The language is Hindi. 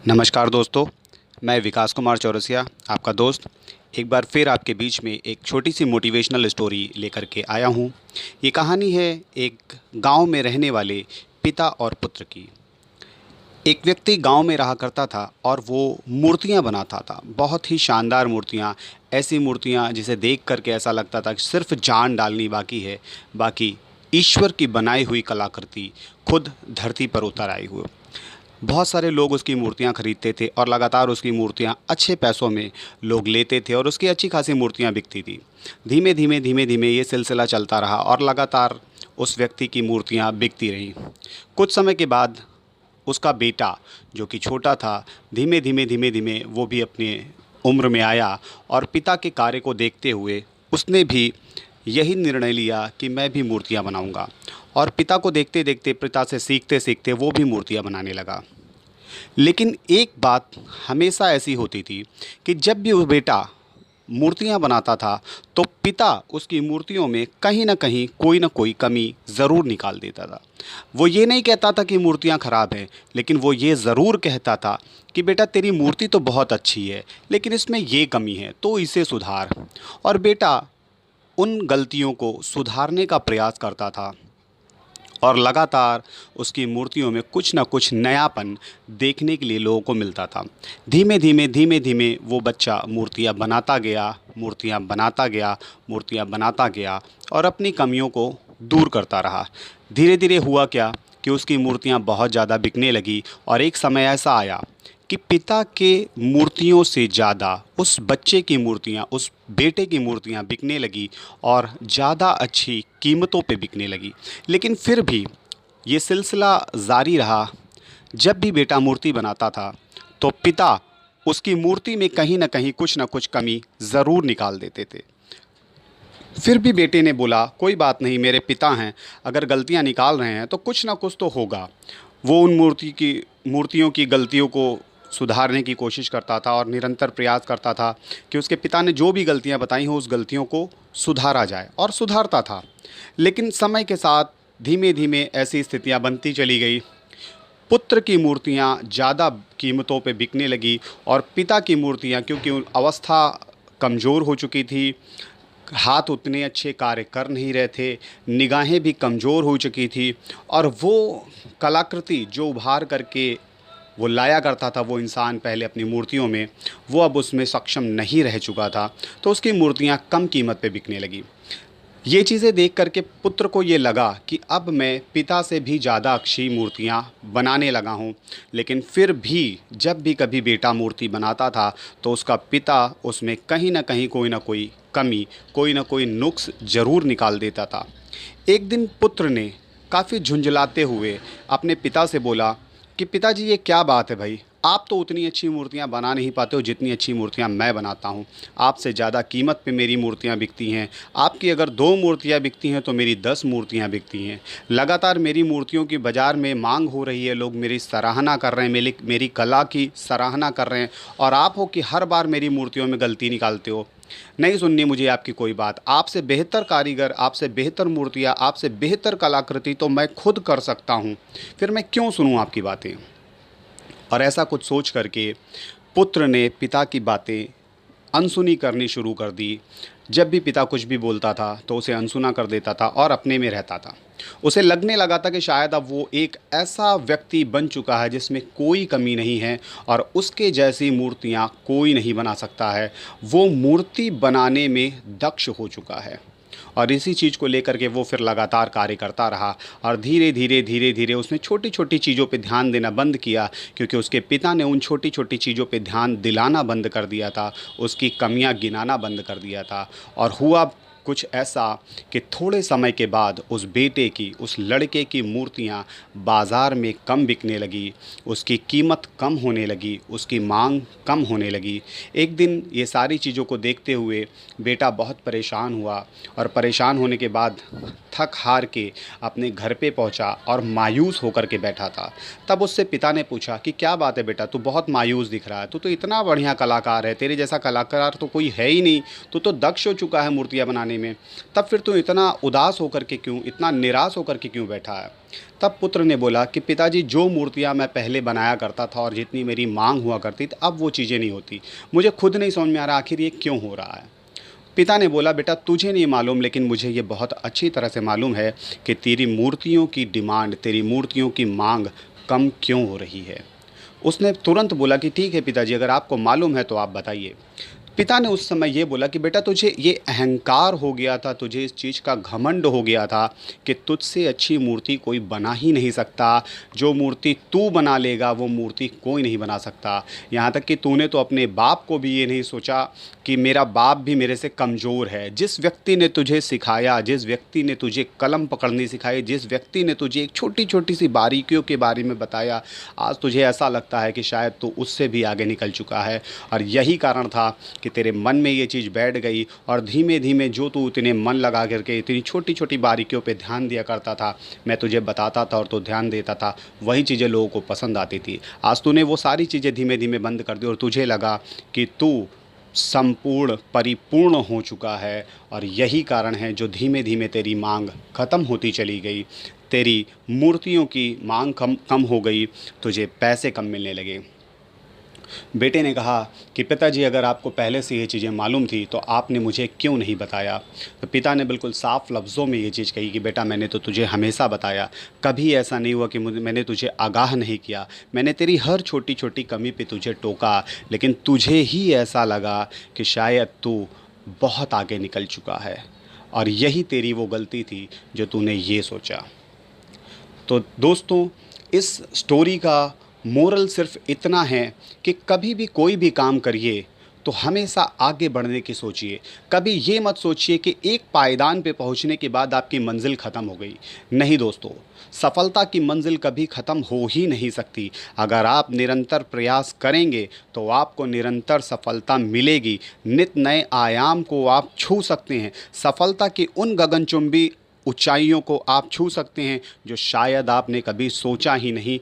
नमस्कार दोस्तों, मैं विकास कुमार चौरसिया, आपका दोस्त, एक बार फिर आपके बीच में एक छोटी सी मोटिवेशनल स्टोरी लेकर के आया हूँ। ये कहानी है एक गांव में रहने वाले पिता और पुत्र की। एक व्यक्ति गांव में रहा करता था और वो मूर्तियाँ बनाता था, बहुत ही शानदार मूर्तियाँ, ऐसी मूर्तियाँ जिसे देख करके ऐसा लगता था कि सिर्फ जान डालनी बाकी है, बाकी ईश्वर की बनाई हुई कलाकृति खुद धरती पर उतर आई हुई। बहुत सारे लोग उसकी मूर्तियाँ खरीदते थे और लगातार उसकी मूर्तियाँ अच्छे पैसों में लोग लेते थे और उसकी अच्छी खासी मूर्तियाँ बिकती थी। धीमे धीमे ये सिलसिला चलता रहा और लगातार उस व्यक्ति की मूर्तियाँ बिकती रहीं। कुछ समय के बाद उसका बेटा जो कि छोटा था, धीमे धीमे वो भी अपने उम्र में आया और पिता के कार्य को देखते हुए उसने भी यही निर्णय लिया कि मैं भी मूर्तियाँ बनाऊंगा। और पिता को देखते देखते, पिता से सीखते सीखते वो भी मूर्तियाँ बनाने लगा। लेकिन एक बात हमेशा ऐसी होती थी कि जब भी वो बेटा मूर्तियाँ बनाता था तो पिता उसकी मूर्तियों में कहीं ना कोई कमी ज़रूर निकाल देता था। वो ये नहीं कहता था कि मूर्तियाँ ख़राब हैं, लेकिन वो ये ज़रूर कहता था कि बेटा तेरी मूर्ति तो बहुत अच्छी है, लेकिन इसमें ये कमी है तो इसे सुधार। और बेटा उन गलतियों को सुधारने का प्रयास करता था और लगातार उसकी मूर्तियों में कुछ न कुछ नयापन देखने के लिए लोगों को मिलता था। धीमे धीमे वो बच्चा मूर्तियाँ बनाता गया, मूर्तियाँ बनाता गया, मूर्तियाँ बनाता गया और अपनी कमियों को दूर करता रहा। धीरे धीरे हुआ क्या कि उसकी मूर्तियाँ बहुत ज़्यादा बिकने लगी और एक समय ऐसा आया कि पिता के मूर्तियों से ज़्यादा उस बच्चे की मूर्तियाँ, उस बेटे की मूर्तियाँ बिकने लगी और ज़्यादा अच्छी कीमतों पे बिकने लगी। लेकिन फिर भी ये सिलसिला जारी रहा। जब भी बेटा मूर्ति बनाता था तो पिता उसकी मूर्ति में कहीं न कुछ कमी ज़रूर निकाल देते थे। फिर भी बेटे ने बोला, कोई बात नहीं, मेरे पिता हैं, अगर गलतियां निकाल रहे हैं तो कुछ ना कुछ तो होगा। वो उन मूर्तियों की गलतियों को सुधारने की कोशिश करता था और निरंतर प्रयास करता था कि उसके पिता ने जो भी गलतियां बताई हों उस गलतियों को सुधारा जाए, और सुधारता था। लेकिन समय के साथ धीमे धीमे ऐसी स्थितियां बनती चली गई। पुत्र की मूर्तियां ज़्यादा कीमतों पे बिकने लगी और पिता की मूर्तियां, क्योंकि अवस्था कमज़ोर हो चुकी थी, हाथ उतने अच्छे कार्य कर नहीं रहे थे, निगाहें भी कमज़ोर हो चुकी थी, और वो कलाकृति जो उभार करके वो लाया करता था वो इंसान पहले अपनी मूर्तियों में, वो अब उसमें सक्षम नहीं रह चुका था, तो उसकी मूर्तियाँ कम कीमत पे बिकने लगी। ये चीज़ें देख करके पुत्र को ये लगा कि अब मैं पिता से भी ज़्यादा अच्छी मूर्तियाँ बनाने लगा हूँ। लेकिन फिर भी जब भी कभी बेटा मूर्ति बनाता था तो उसका पिता उसमें कहीं ना कोई कमी, कोई ना कोई नुक्स ज़रूर निकाल देता था। एक दिन पुत्र ने काफ़ी झुंझलाते हुए अपने पिता से बोला कि पिताजी ये क्या बात है भाई, आप तो उतनी अच्छी मूर्तियाँ बना नहीं पाते हो जितनी अच्छी मूर्तियाँ मैं बनाता हूँ। आपसे ज़्यादा कीमत पे मेरी मूर्तियाँ बिकती हैं। आपकी अगर 2 मूर्तियाँ बिकती हैं तो मेरी 10 मूर्तियाँ बिकती हैं। लगातार मेरी मूर्तियों की बाज़ार में मांग हो रही है, लोग मेरी सराहना कर रहे हैं, मेरी कला की सराहना कर रहे हैं, और आप हो कि हर बार मेरी मूर्तियों में गलती निकालते हो। नहीं सुननी मुझे आपकी कोई बात। आपसे बेहतर कारीगर, आपसे बेहतर मूर्तियाँ, आपसे बेहतर कलाकृति तो मैं खुद कर सकता हूँ, फिर मैं क्यों सुनूँ आपकी बातें। और ऐसा कुछ सोच करके पुत्र ने पिता की बातें अनसुनी करनी शुरू कर दी। जब भी पिता कुछ भी बोलता था तो उसे अनसुना कर देता था और अपने में रहता था। उसे लगने लगा था कि शायद अब वो एक ऐसा व्यक्ति बन चुका है जिसमें कोई कमी नहीं है और उसके जैसी मूर्तियाँ कोई नहीं बना सकता है। वो मूर्ति बनाने में दक्ष हो चुका है। और इसी चीज़ को लेकर के वो फिर लगातार कार्य करता रहा और धीरे धीरे उसने छोटी छोटी चीज़ों पे ध्यान देना बंद किया, क्योंकि उसके पिता ने उन छोटी छोटी चीज़ों पे ध्यान दिलाना बंद कर दिया था, उसकी कमियां गिनाना बंद कर दिया था। और हुआ कुछ ऐसा कि थोड़े समय के बाद उस बेटे की, उस लड़के की मूर्तियां बाज़ार में कम बिकने लगी, उसकी कीमत कम होने लगी, उसकी मांग कम होने लगी। एक दिन ये सारी चीज़ों को देखते हुए बेटा बहुत परेशान हुआ और परेशान होने के बाद थक हार के अपने घर पे पहुंचा और मायूस होकर के बैठा था। तब उससे पिता ने पूछा कि क्या बात है बेटा, तू बहुत मायूस दिख रहा है, तू तो इतना बढ़िया कलाकार है, तेरे जैसा कलाकार तो कोई है ही नहीं, तू तो दक्ष हो चुका है मूर्तियाँ बनाने में, तब फिर तू इतना उदास होकर के क्यों, इतना निराश होकर के क्यों बैठा है। तब पुत्र ने बोला कि पिताजी, जो मूर्तियाँ मैं पहले बनाया करता था और जितनी मेरी मांग हुआ करती थी, अब वो चीज़ें नहीं होती, मुझे खुद नहीं समझ में आ रहा आखिर ये क्यों हो रहा है। पिता ने बोला, बेटा तुझे नहीं मालूम, लेकिन मुझे ये बहुत अच्छी तरह से मालूम है कि तेरी मूर्तियों की डिमांड, तेरी मूर्तियों की मांग कम क्यों हो रही है। उसने तुरंत बोला कि ठीक है पिताजी, अगर आपको मालूम है तो आप बताइए। पिता ने उस समय ये बोला कि बेटा तुझे ये अहंकार हो गया था, तुझे इस चीज़ का घमंड हो गया था कि तुझसे अच्छी मूर्ति कोई बना ही नहीं सकता, जो मूर्ति तू बना लेगा वो मूर्ति कोई नहीं बना सकता। यहाँ तक कि तूने तो अपने बाप को भी ये नहीं सोचा कि मेरा बाप भी मेरे से कमज़ोर है। जिस व्यक्ति ने तुझे सिखाया, जिस व्यक्ति ने तुझे कलम पकड़नी सिखाई, जिस व्यक्ति ने तुझे एक छोटी छोटी सी बारीकियों के बारे में बताया, आज तुझे ऐसा लगता है कि शायद तू उससे भी आगे निकल चुका है। और यही कारण था कि तेरे मन में ये चीज़ बैठ गई और धीमे धीमे जो तू इतने मन लगा करके इतनी छोटी छोटी बारीकियों पे ध्यान दिया करता था, मैं तुझे बताता था और तू ध्यान देता था, वही चीज़ें लोगों को पसंद आती थी। आज तूने वो सारी चीज़ें धीमे धीमे बंद कर दी और तुझे लगा कि तू संपूर्ण परिपूर्ण हो चुका है। और यही कारण है जो धीमे धीमे तेरी मांग ख़त्म होती चली गई, तेरी मूर्तियों की मांग कम कम हो गई, तुझे पैसे कम मिलने लगे। बेटे ने कहा कि पिताजी, अगर आपको पहले से ये चीज़ें मालूम थी तो आपने मुझे क्यों नहीं बताया। तो पिता ने बिल्कुल साफ लफ्ज़ों में ये चीज़ कही कि बेटा, मैंने तो तुझे हमेशा बताया, कभी ऐसा नहीं हुआ कि मैंने तुझे आगाह नहीं किया। मैंने तेरी हर छोटी छोटी कमी पे तुझे टोका, लेकिन तुझे ही ऐसा लगा कि शायद तू बहुत आगे निकल चुका है और यही तेरी वो गलती थी जो तूने ये सोचा। तो दोस्तों, इस स्टोरी का मोरल सिर्फ इतना है कि कभी भी कोई भी काम करिए तो हमेशा आगे बढ़ने की सोचिए। कभी ये मत सोचिए कि एक पायदान पे पहुंचने के बाद आपकी मंजिल ख़त्म हो गई। नहीं दोस्तों, सफलता की मंजिल कभी ख़त्म हो ही नहीं सकती। अगर आप निरंतर प्रयास करेंगे तो आपको निरंतर सफलता मिलेगी। नित नए आयाम को आप छू सकते हैं। सफलता की उन गगनचुंबी ऊंचाइयों को आप छू सकते हैं जो शायद आपने कभी सोचा ही नहीं